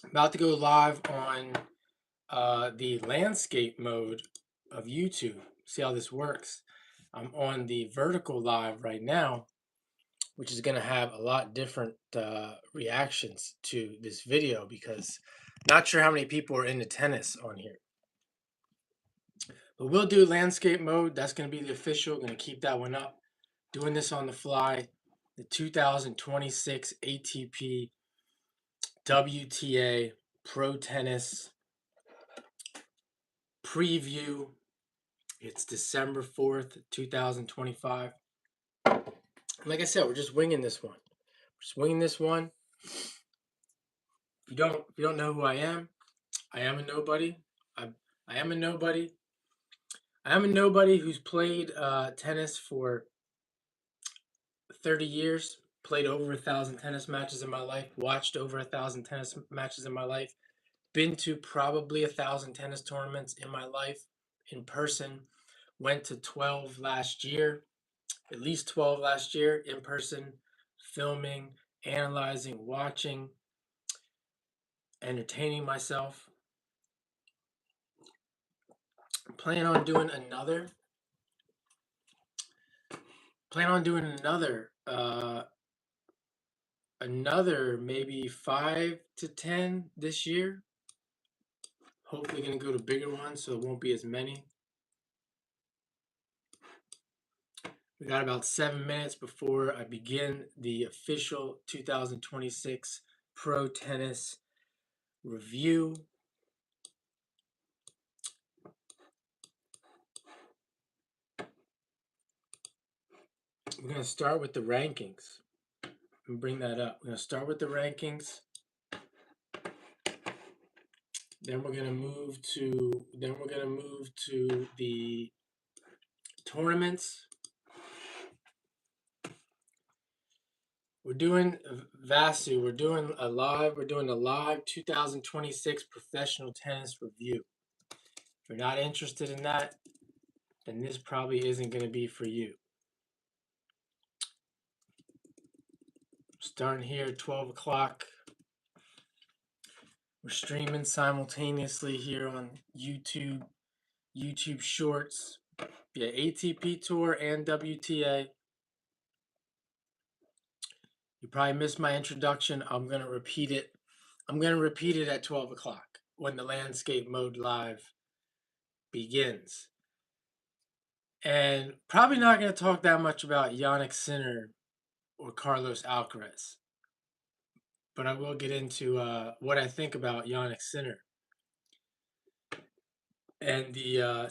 About to go live on the landscape mode of YouTube. See how this works. I'm on the vertical live right now, which is going to have a lot different reactions to this video because not sure how many people are into tennis on here. But we'll do landscape mode. That's going to be the official. Going to keep that one up. Doing this on the fly. The 2026 ATP WTA Pro Tennis preview. It's December 4th, 2025. Like I said, we're just winging this one. We're just winging this one. If you don't know who I am a nobody. I am a nobody. I am a nobody who's played tennis for 30 years, played over 1,000 tennis matches in my life, watched over 1,000 tennis matches in my life, been to probably 1,000 tennis tournaments in my life in person, went to 12 last year, at least 12 last year in person, filming, analyzing, watching, entertaining myself. Plan on doing another maybe 5 to 10 this year. Hopefully going to go to bigger ones so it won't be as many. We got about 7 minutes before I begin the official 2026 Pro Tennis review. We're going to start with the rankings and bring that up. We're going to start with the rankings. Then we're going to move to the tournaments. We're doing Vasu. We're doing a live 2026 professional tennis review. If you're not interested in that, then this probably isn't going to be for you. Starting here at 12 o'clock. We're streaming simultaneously here on YouTube Shorts via ATP Tour and WTA. You probably missed my introduction. I'm going to repeat it. I'm going to repeat it at 12 o'clock when the landscape mode live begins. And probably not going to talk that much about Jannik Sinner or Carlos Alcaraz. But I will get into what I think about Jannik Sinner. And the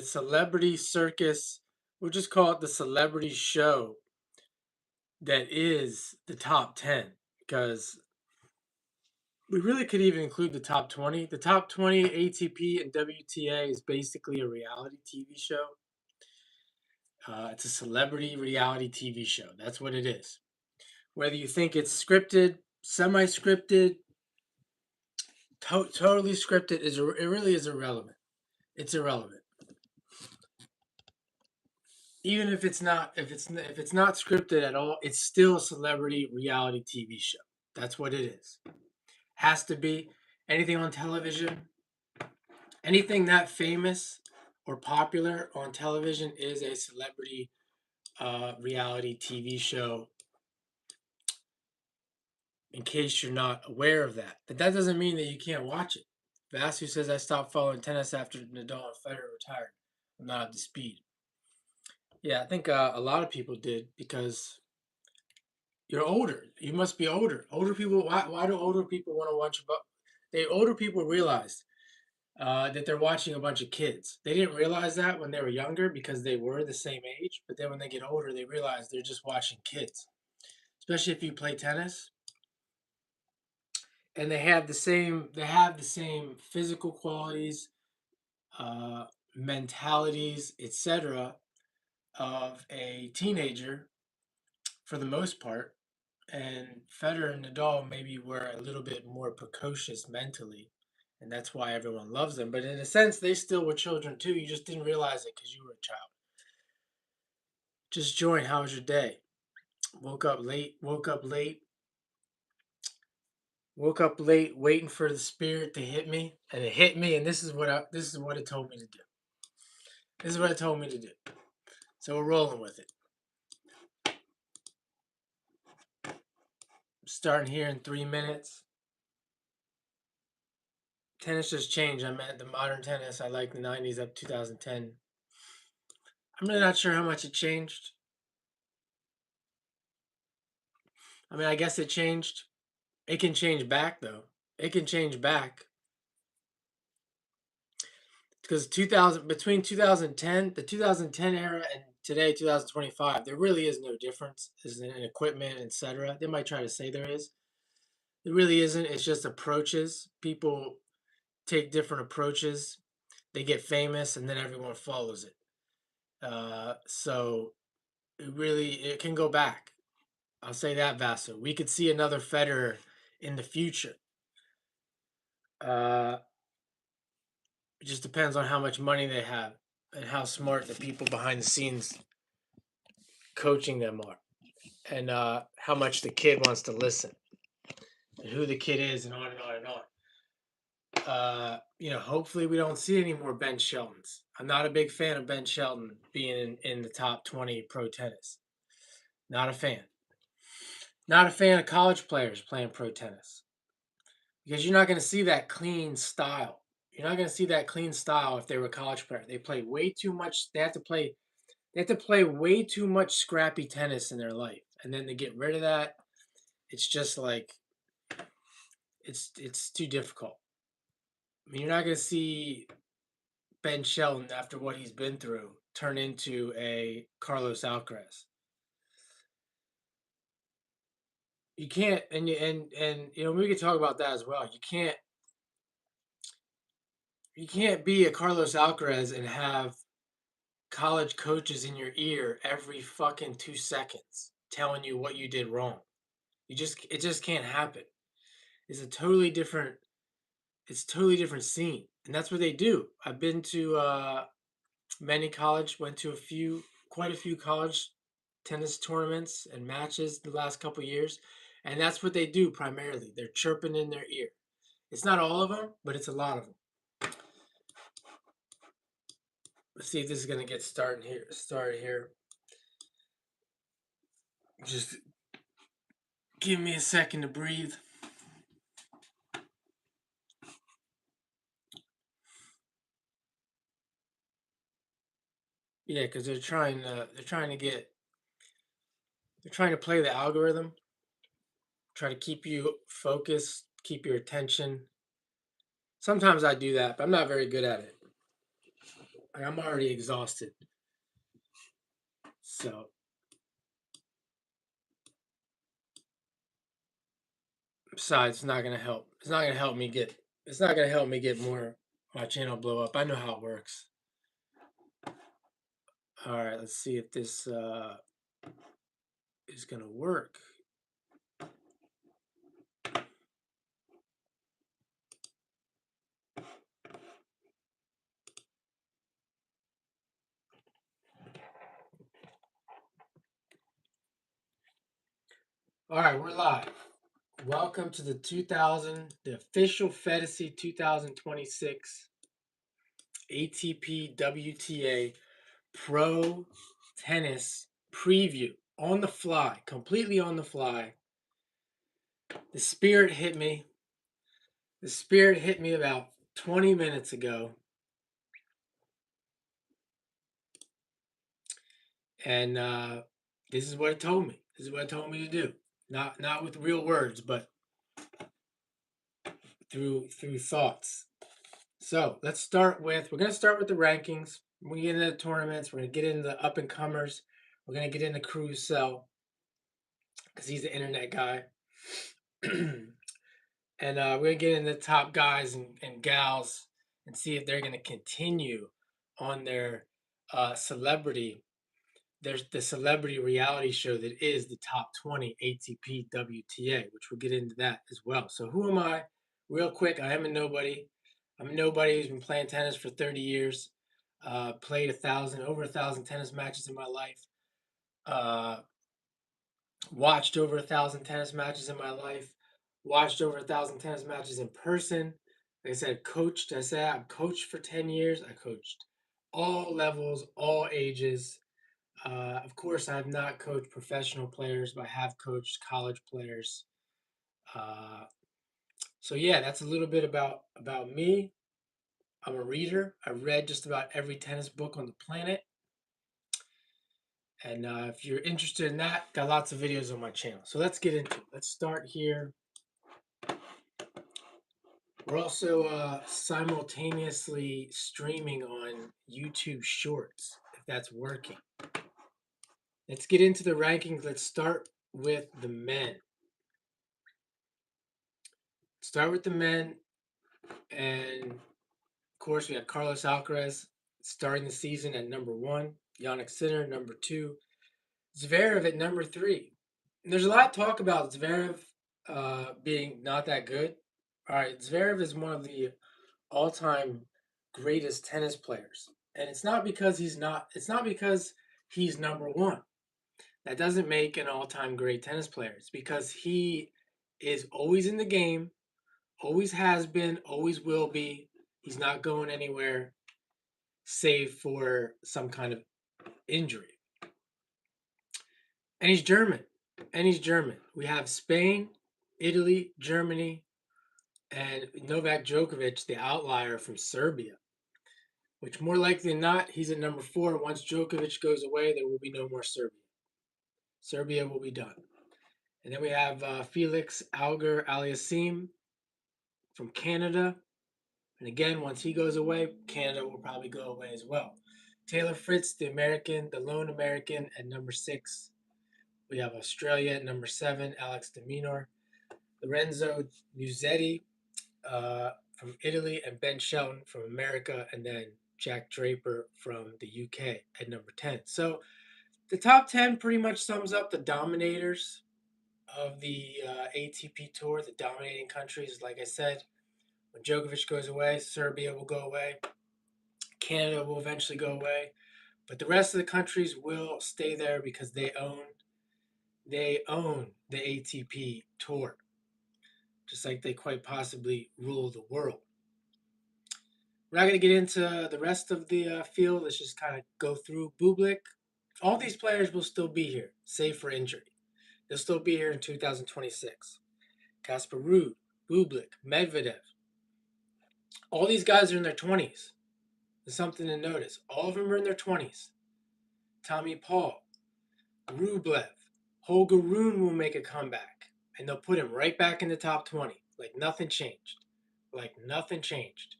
celebrity circus, we'll just call it the celebrity show that is the top 10, because we really could even include the top 20. The top 20 ATP and WTA is basically a reality TV show. It's a celebrity reality TV show. That's what it is. Whether you think it's scripted, semi-scripted, totally scripted, it really is irrelevant. It's irrelevant. Even if it's not scripted at all, it's still a celebrity reality TV show. That's what it is. Has to be. Anything on television, anything that famous or popular on television is a celebrity reality TV show. In case you're not aware of that, but that doesn't mean that you can't watch it. Vasu says I stopped following tennis after Nadal and Federer retired. I'm not up to speed. Yeah, I think a lot of people did because you're older. You must be older. Older people. Why do older people want to watch about? Older people realized that they're watching a bunch of kids. They didn't realize that when they were younger because they were the same age. But then when they get older, they realize they're just watching kids. Especially if you play tennis, and they have the same physical qualities, mentalities, etc., of a teenager for the most part. And Federer and Nadal maybe were a little bit more precocious mentally, and that's why everyone loves them. But in a sense, they still were children too. You just didn't realize it because you were a child. Just join. How was your day? Woke up late. Woke up late, waiting for the spirit to hit me, and it hit me, and this is what it told me to do. This is what it told me to do. So we're rolling with it. Starting here in 3 minutes. Tennis just changed. I'm at the modern tennis. I like the 90s up 2010. I'm really not sure how much it changed. I mean, I guess it changed. It can change back though. It can change back because 2000 between 2010, the 2010 era and today 2025, there really is no difference in equipment, etc. They might try to say there is. It really isn't. It's just approaches. People take different approaches. They get famous, and then everyone follows it. So it can go back. I'll say that, Vaso. We could see another Federer in the future. Uh, it just depends on how much money they have and how smart the people behind the scenes coaching them are, and how much the kid wants to listen, and who the kid is, and on and on and on. Hopefully we don't see any more Ben Sheltons. I'm not a big fan of Ben Shelton being in the top 20 pro tennis. Not a fan. Not a fan of college players playing pro tennis because you're not going to see that clean style. You're not going to see that clean style if they were a college player. They play way too much. They have to play. They have to play way too much scrappy tennis in their life, and then to get rid of that, it's just like it's too difficult. I mean, you're not going to see Ben Shelton, after what he's been through, turn into a Carlos Alcaraz. You can't, and we could talk about that as well. You can't be a Carlos Alcaraz and have college coaches in your ear every fucking 2 seconds telling you what you did wrong. It just can't happen. It's a totally different scene, and that's what they do. I've been to many college, went to quite a few college tennis tournaments and matches the last couple years, and that's what they do primarily. They're chirping in their ear. It's not all of them, but it's a lot of them. Let's see if this is gonna get started here. Just give me a second to breathe. Yeah, because they're trying to play the algorithm, try to keep you focused, keep your attention. Sometimes I do that, but I'm not very good at it. I'm already exhausted. So besides, it's not gonna help. It's not gonna help me get. It's not gonna help me get my channel blow up. I know how it works. All right, let's see if this is gonna work. All right, we're live. Welcome to the official Fantasy 2026 ATP WTA Pro Tennis preview on the fly, completely on the fly. The spirit hit me. The spirit hit me about 20 minutes ago. And this is what it told me. This is what it told me to do. Not with real words, but through thoughts. So we're gonna start with the rankings. We're gonna get into the tournaments. We're gonna get into the up and comers. We're gonna get into Cruz Cell because he's the internet guy. And we're gonna get into the top guys and gals and see if they're gonna continue on their celebrity. There's the celebrity reality show that is the top 20 ATP WTA, which we'll get into that as well. So who am I? Real quick, I am a nobody. I'm a nobody who's been playing tennis for 30 years. Played over 1,000 tennis matches in my life. Watched over 1,000 tennis matches in my life. watched over 1,000 tennis matches in person. Like I said, coached. I said I've coached for 10 years. I coached all levels, all ages. Of course, I have not coached professional players, but I have coached college players. Uh, so yeah, that's a little bit about me. I'm a reader. I read just about every tennis book on the planet. And if you're interested in that, got lots of videos on my channel. So let's get into it. Let's start here. We're also simultaneously streaming on YouTube Shorts, if that's working. Let's get into the rankings. Let's start with the men. Start with the men. And of course, we have Carlos Alcaraz starting the season at number 1, Jannik Sinner number 2, Zverev at number 3. And there's a lot of talk about Zverev being not that good. All right, Zverev is one of the all-time greatest tennis players, and it's not because he's not. It's not because he's number 1. That doesn't make an all-time great tennis player. It's because he is always in the game, always has been, always will be. He's not going anywhere, save for some kind of injury. And he's German. And he's German. We have Spain, Italy, Germany, and Novak Djokovic, the outlier from Serbia, which more likely than not, he's at number 4. Once Djokovic goes away, there will be no more Serbia. Serbia will be done. And then we have Felix Auger Aliassime from Canada. And again, once he goes away, Canada will probably go away as well. Taylor Fritz, the American, the lone American, at number 6. We have Australia at number 7, Alex de Minaur. Lorenzo Musetti from Italy, and Ben Shelton from America, and then Jack Draper from the UK at number 10. So the top 10 pretty much sums up the dominators of the ATP Tour, the dominating countries. Like I said, when Djokovic goes away, Serbia will go away, Canada will eventually go away, but the rest of the countries will stay there because they own the ATP Tour, just like they quite possibly rule the world. We're not going to get into the rest of the field. Let's just kind of go through Bublik. All these players will still be here, save for injury. They'll still be here in 2026. Casper Ruud, Bublik, Medvedev. All these guys are in their 20s. There's something to notice. All of them are in their 20s. Tommy Paul, Rublev, Holger Rune will make a comeback, and they'll put him right back in the top 20. Like nothing changed. Like nothing changed.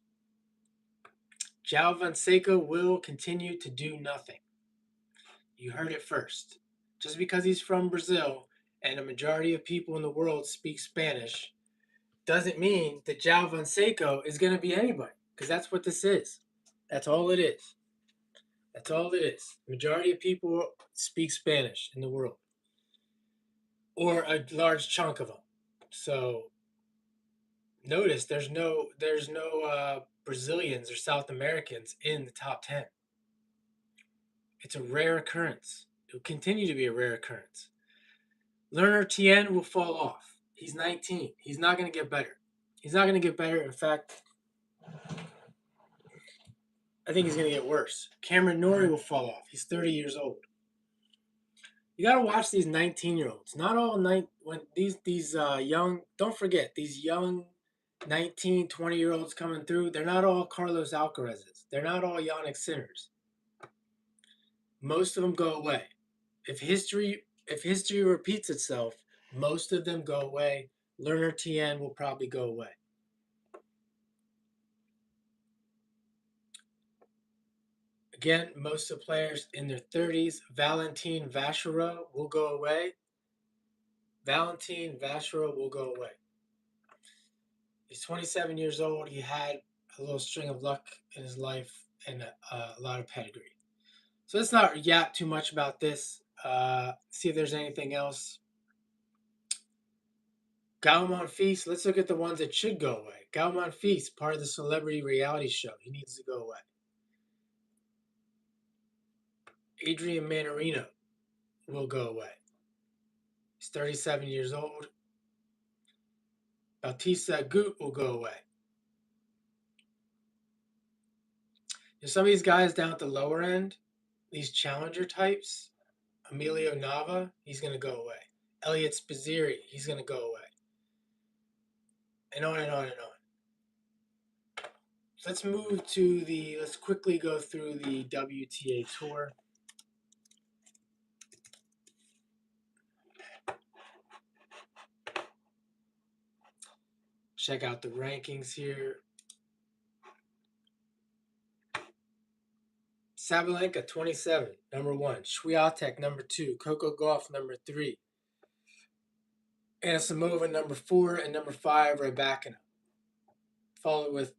João Fonseca will continue to do nothing. You heard it first. Just because he's from Brazil and a majority of people in the world speak Spanish doesn't mean that João Fonseca is going to be anybody, because that's what this is. That's all it is. That's all it is. The majority of people speak Spanish in the world, or a large chunk of them. So notice there's no Brazilians or South Americans in the top 10. It's a rare occurrence. It will continue to be a rare occurrence. Lerner Tien will fall off. He's 19. He's not going to get better. He's not going to get better. In fact, I think he's going to get worse. Cameron Norrie will fall off. He's 30 years old. You got to watch these 19-year-olds. Not all when these young. Don't forget these young 19, 20-year-olds coming through. They're not all Carlos Alcarazes. They're not all Jannik Sinners. Most of them go away. If history repeats itself, most of them go away. Lerner Tien will probably go away. Again, most of the players in their 30s. Valentin Vachereau will go away. Valentin Vachereau will go away. He's 27 years old. He had a little string of luck in his life and a lot of pedigree. So let's not yap too much about this. See if there's anything else. Gael Monfils, let's look at the ones that should go away. Gael Monfils, part of the celebrity reality show. He needs to go away. Adrian Manarino will go away. He's 37 years old. Bautista Agut will go away. There's some of these guys down at the lower end, these challenger types, Emilio Nava, he's going to go away. Elliot Spizzirri, he's going to go away. And on and on and on. So let's quickly go through the WTA Tour. Check out the rankings here. Sabalenka, 27, number 1. Swiatek, number 2. Coco Gauff, number 3. Anisimova, number 4. And number 5, Rybakina. Followed with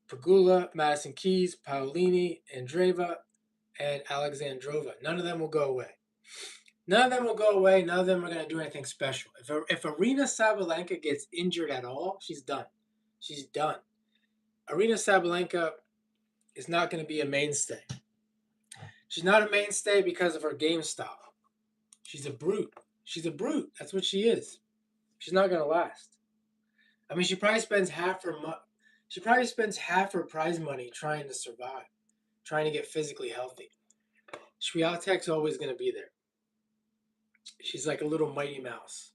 Pegula, Madison Keys, Paolini, Andreeva, and Alexandrova. None of them will go away. None of them will go away. None of them are going to do anything special. If Arina Sabalenka gets injured at all, she's done. She's done. Arina Sabalenka is not going to be a mainstay. She's not a mainstay because of her game style. She's a brute. She's a brute. That's what she is. She's not going to last. I mean, she probably spends half her prize money trying to survive, trying to get physically healthy. Swiatek's always going to be there. She's like a little Mighty Mouse.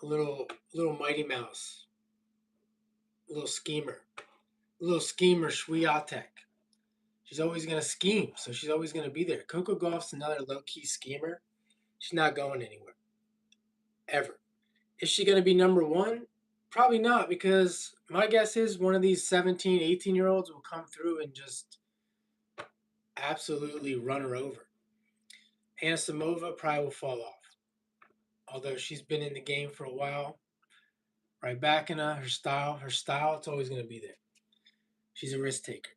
A little Mighty Mouse. A little schemer. A little schemer Swiatek. She's always going to scheme, so she's always going to be there. Coco Gauff's another low-key schemer. She's not going anywhere. Ever. Is she going to be number 1? Probably not, because my guess is one of these 17, 18-year-olds will come through and just absolutely run her over. Anisimova probably will fall off, although she's been in the game for a while. Rybakina, her style, it's always going to be there. She's a risk taker.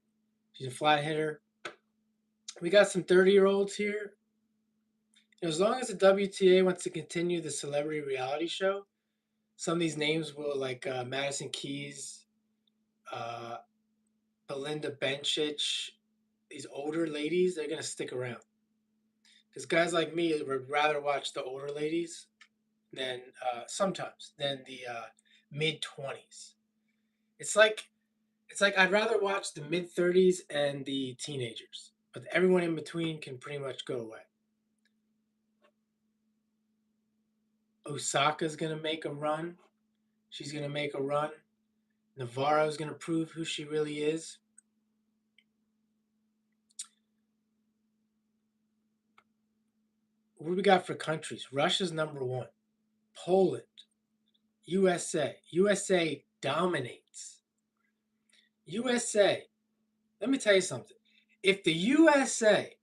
She's a flat hitter. We got some 30-year-olds here. As long as the WTA wants to continue the celebrity reality show, some of these names will, like Madison Keys, Belinda Bencic, these older ladies, they're going to stick around. Because guys like me would rather watch the older ladies than sometimes than the mid-20s. It's like I'd rather watch the mid-30s and the teenagers, but everyone in between can pretty much go away. Osaka's going to make a run. She's going to make a run. Navarro's going to prove who she really is. What do we got for countries? Russia's number 1. Poland. USA. USA dominates. USA. Let me tell you something. If the USA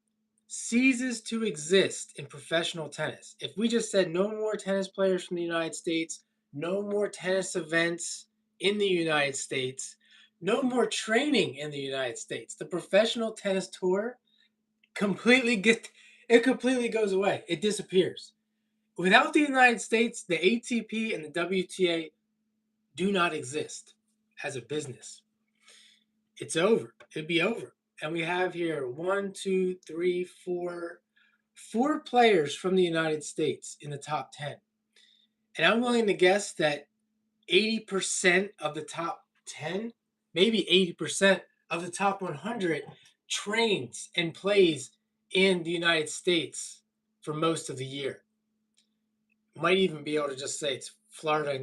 ceases to exist in professional tennis, if we just said no more tennis players from the United States, no more tennis events in the United States, no more training in the United States, the professional tennis tour completely goes away. It disappears. Without the United States, the ATP and the WTA do not exist as a business. It's over. It'd be over. And we have here 4 players from the United States in the top 10. And I'm willing to guess that 80% of the top 10, maybe 80% of the top 100 trains and plays in the United States for most of the year. Might even be able to just say it's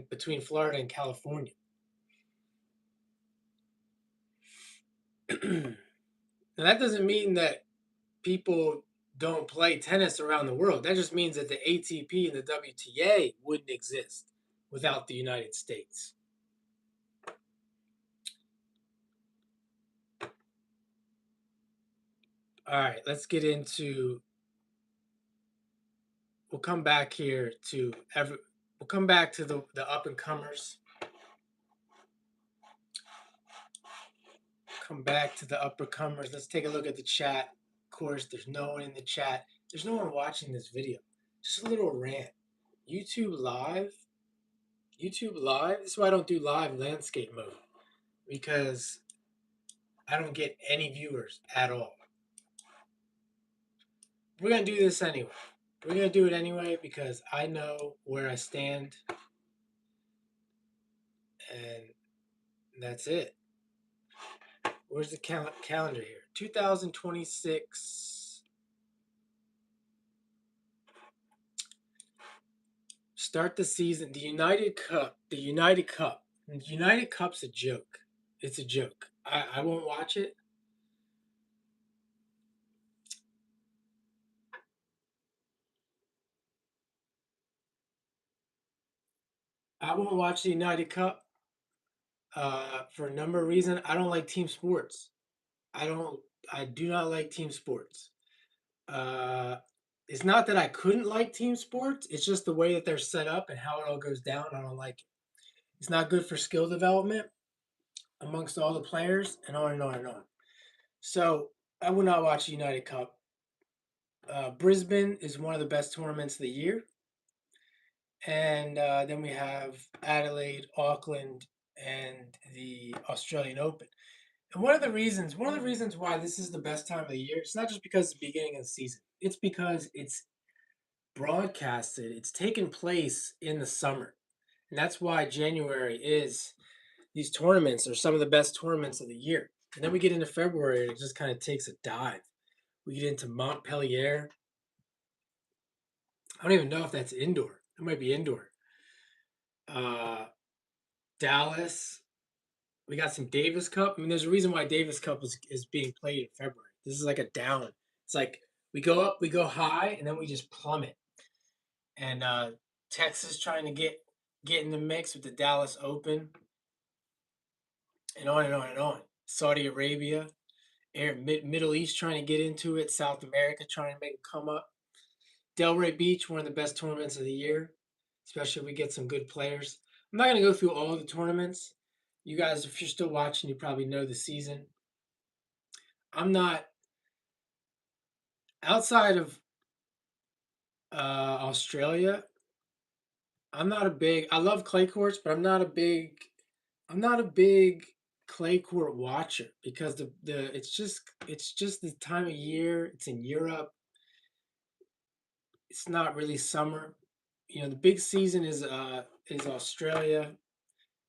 between Florida and California. Now, that doesn't mean that people don't play tennis around the world. That just means that the ATP and the WTA wouldn't exist without the United States. All right, let's get into. We'll come back here to We'll come back to the up and comers. Come back to the upper comers. Let's take a look at the chat. Of course, there's no one in the chat. There's no one watching this video. Just a little rant. YouTube Live. This is why I don't do live landscape mode, because I don't get any viewers at all. We're going to do this anyway. We're going to do it anyway because I know where I stand. And that's it. Where's the calendar here? 2026. Start the season. The United Cup. The United Cup. The United Cup's a joke. It's a joke. I won't watch it. I won't watch the United Cup for a number of reasons. I don't like team sports. I don't. I do not like team sports. Uh, it's not that I couldn't like team sports. It's just the way that they're set up and how it all goes down. I don't like it. It's not good for skill development amongst all the players, and on and on and on. So I will not watch the United Cup. Brisbane is one of the best tournaments of the year, and then we have Adelaide, Auckland, and the Australian Open. And one of the reasons why this is the best time of the year, it's not just because it's the beginning of the season. It's because it's broadcasted. It's taken place in the summer, and that's why January is these tournaments are some of the best tournaments of the year. And then we get into February, and it just kind of takes a dive. We get into Montpellier. I don't even know if that's indoor. It might be indoor. Uh, Dallas. We got some Davis Cup. I mean, there's a reason why Davis Cup is being played in February. This is like a down. It's like we go up, we go high, and then we just plummet. And Texas trying to get in the mix with the Dallas Open, and on and on and on. Saudi Arabia, Middle East trying to get into it. South America trying to make it come up. Delray Beach, one of the best tournaments of the year, especially if we get some good players. I'm not going to go through all the tournaments. You guys, if you're still watching, you probably know the season. I'm not outside of Australia. I'm not a big. I love clay courts, but I'm not a big. I'm not a big clay court watcher because the it's just the time of year. It's in Europe. It's not really summer. You know, the big season is Australia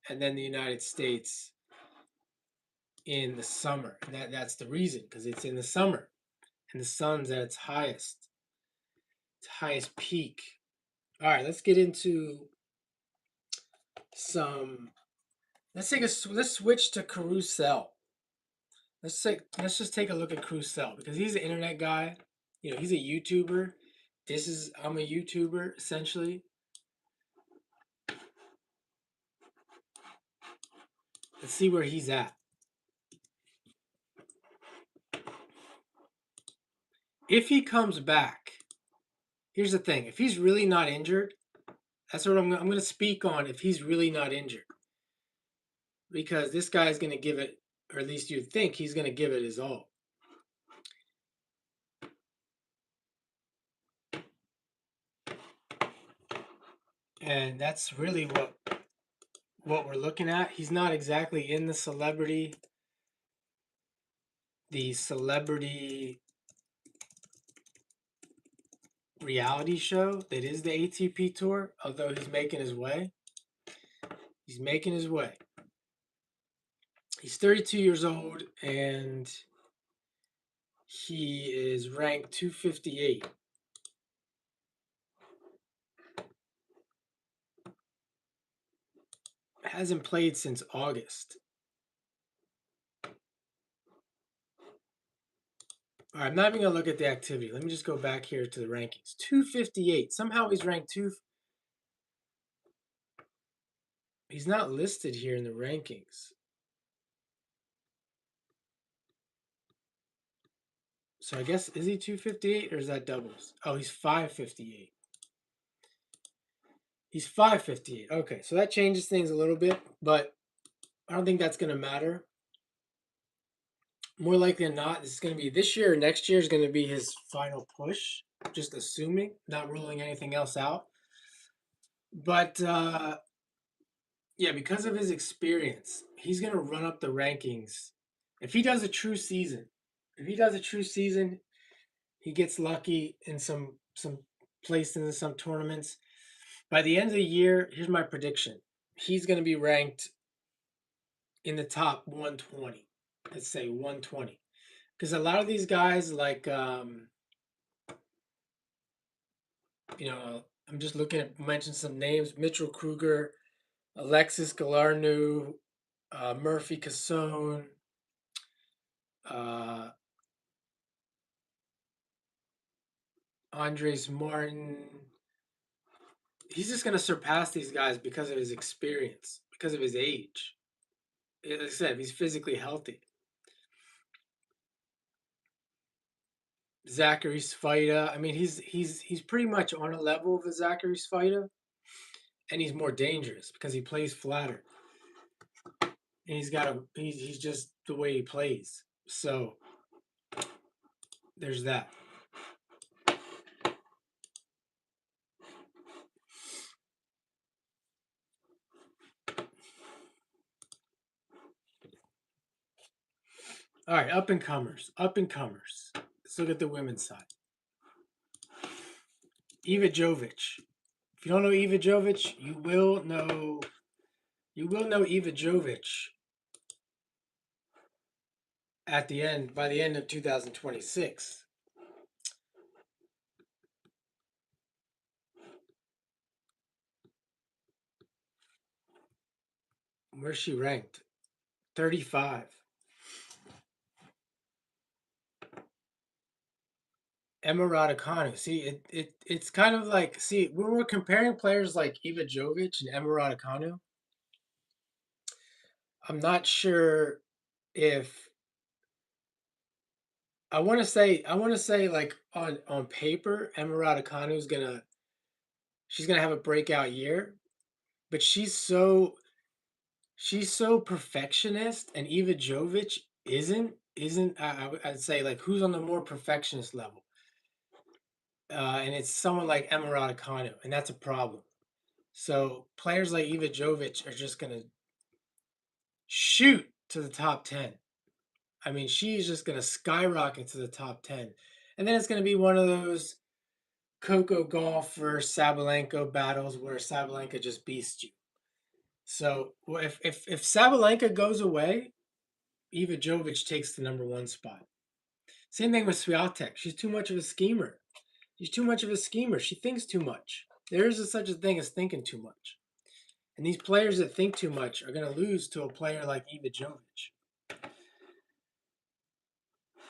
and then the United States in the summer. And that's the reason because it's in the summer and the sun's at its highest peak. All right, let's get into some. Let's switch to Carousel. Let's just take a look at Carousel because he's an internet guy. You know, he's a YouTuber. I'm a YouTuber essentially. Let's see where he's at. If he comes back, here's the thing: if he's really not injured, that's what I'm going to speak on. If he's really not injured, because this guy is going to give it, or at least you'd think he's going to give it his all. And that's really what we're looking at. He's not exactly in the celebrity reality show that is the ATP Tour, although he's making his way. He's making his way. He's 32 years old and he is ranked 258. Hasn't played since August. All right, I'm not even going to look at the activity. Let me just go back here to the rankings. 258. Somehow he's ranked 2. He's not listed here in the rankings. So I guess, is he 258 or is that doubles? Oh, he's 558. He's 558. Okay, so that changes things a little bit, but I don't think that's going to matter. More likely than not, this is going to be this year or next year is going to be his final push. Just assuming, not ruling anything else out. But yeah, because of his experience, he's going to run up the rankings. If he does a true season, he gets lucky in some placed in some tournaments. By the end of the year, here's my prediction: he's going to be ranked in the top 120. Let's say 120. Because a lot of these guys, like, I'm just looking at mention some names: Mitchell Kruger, Alexis Galarneau, Murphy Casson, uh, Andres Martin. He's just going to surpass these guys because of his experience, because of his age. Like I said, if he's physically healthy. Zachary Sfida. I mean, he's pretty much on a level of a Zachary Sfida, and he's more dangerous because he plays flatter, and he's just the way he plays. So there's that. All right, up and comers, up and comers. Let's look at the women's side. Eva Jovic. If you don't know Eva Jovic, you will know. You will know Eva Jovic at the end, by the end of 2026. Where's she ranked? 35. Emma Raducanu. See, it's kind of like, see, when we're comparing players like Eva Jovic and Emma Raducanu, I'm not sure if I want to say like on paper, Emma Raducanu is she's gonna have a breakout year, but she's so perfectionist, and Eva Jovic isn't. I'd say, like, who's on the more perfectionist level, and it's someone like Emma Raducanu, and that's a problem. So players like Eva Jovic are just gonna shoot to the top 10. I mean, she's just gonna skyrocket to the top 10, and then it's gonna be one of those Coco Golf versus Sabalenka battles where Sabalenka just beasts you. So if Sabalenka goes away, Eva Jovic takes the number one spot. Same thing with Swiatek. She's too much of a schemer. She's too much of a schemer. She thinks too much. There is such a thing as thinking too much. And these players that think too much are going to lose to a player like Eva Jovic.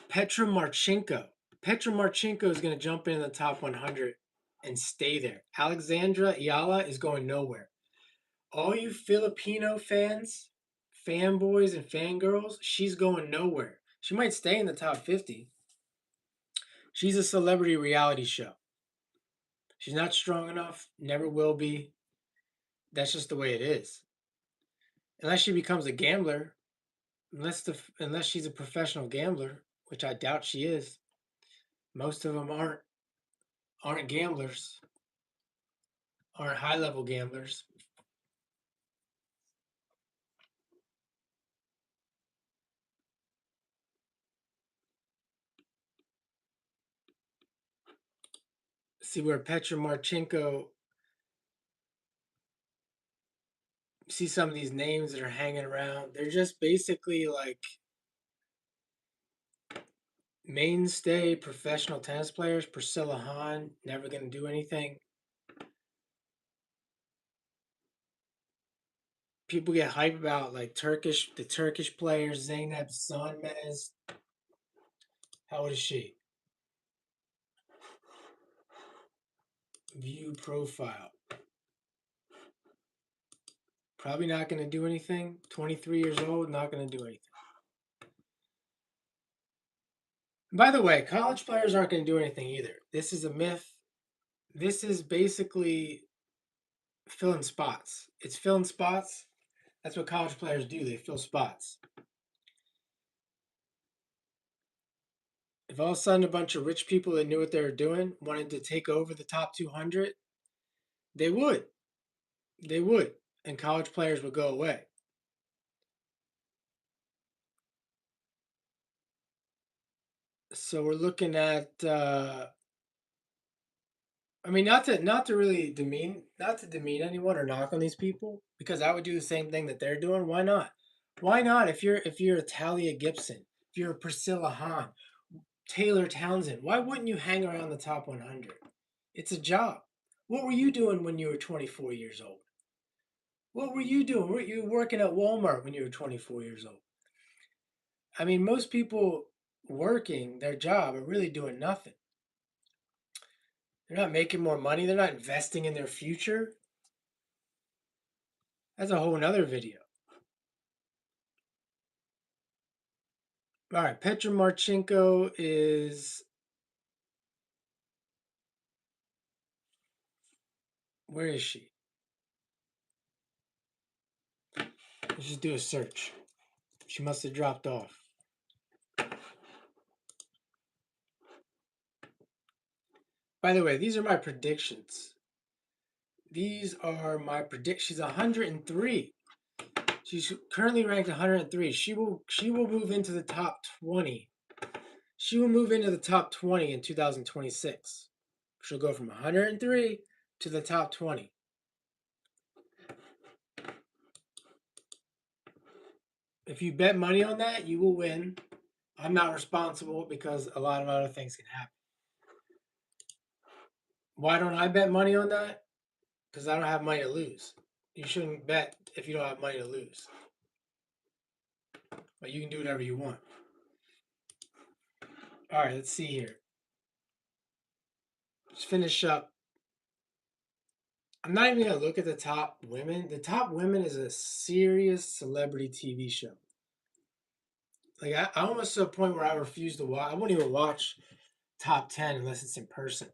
Petra Marchenko. Petra Marchenko is going to jump in the top 100 and stay there. Alexandra Ayala is going nowhere. All you Filipino fans, fanboys, and fangirls, she's going nowhere. She might stay in the top 50. She's a celebrity reality show. She's not strong enough, never will be. That's just the way it is. Unless she becomes a gambler, unless she's a professional gambler, which I doubt she is. Most of them aren't gamblers, aren't high level gamblers. See where Petra Marchenko, see some of these names that are hanging around. They're just basically like mainstay professional tennis players. Priscilla Hahn, never going to do anything. People get hype about like the Turkish players, Zeynep Sonmez. How old is she? View profile. Probably not going to do anything. 23 years old, not going to do anything. By the way, college players aren't going to do anything either. This is a myth. This is basically filling spots. It's filling spots. That's what college players do. They fill spots. If all of a sudden a bunch of rich people that knew what they were doing wanted to take over the top 200, they would. They would. And college players would go away. So we're looking at I mean, not to really demean anyone or knock on these people, because I would do the same thing that they're doing. Why not? Why not? If you're a Talia Gibson, if you're a Priscilla Hahn, Taylor Townsend, why wouldn't you hang around the top 100? It's a job. What were you doing when you were 24 years old? What were you doing? Were you working at Walmart when you were 24 years old? I mean, most people working their job are really doing nothing. They're not making more money. They're not investing in their future. That's a whole nother video. All right, Petra Marchenko is. Where is she? Let's just do a search. She must have dropped off. By the way, these are my predictions. These are my predictions. She's 103. She's currently ranked 103. She will move into the top 20. She will move into the top 20 in 2026. She'll go from 103 to the top 20. If you bet money on that, you will win. I'm not responsible because a lot of other things can happen. Why don't I bet money on that? Because I don't have money to lose. You shouldn't bet if you don't have money to lose. But you can do whatever you want. All right, let's see here. Let's finish up. I'm not even going to look at the top women. The top women is a serious celebrity TV show. Like, I almost to a point where I refuse to watch. I won't even watch top 10 unless it's in person.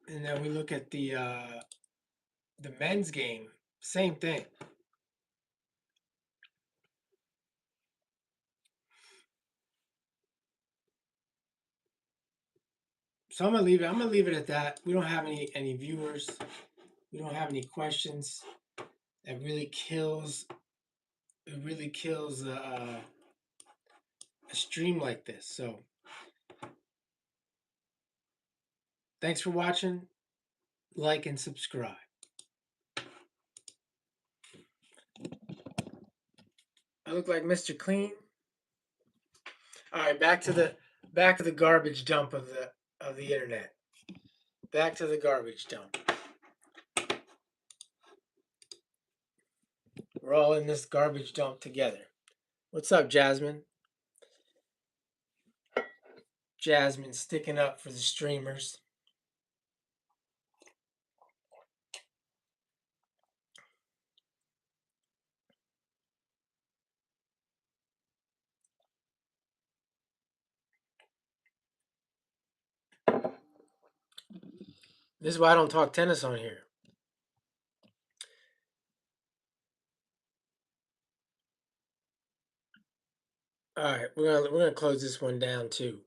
And then we look at the men's game. Same thing. So I'm gonna leave it. I'm gonna leave it at that. We don't have any viewers. We don't have any questions. That really kills. It really kills a stream like this. So thanks for watching. Like and subscribe. I look like Mr. Clean. All right, back to the garbage dump of the internet. Back to the garbage dump. We're all in this garbage dump together. What's up, Jasmine? Jasmine sticking up for the streamers. This is why I don't talk tennis on here. All right, we're gonna close this one down too.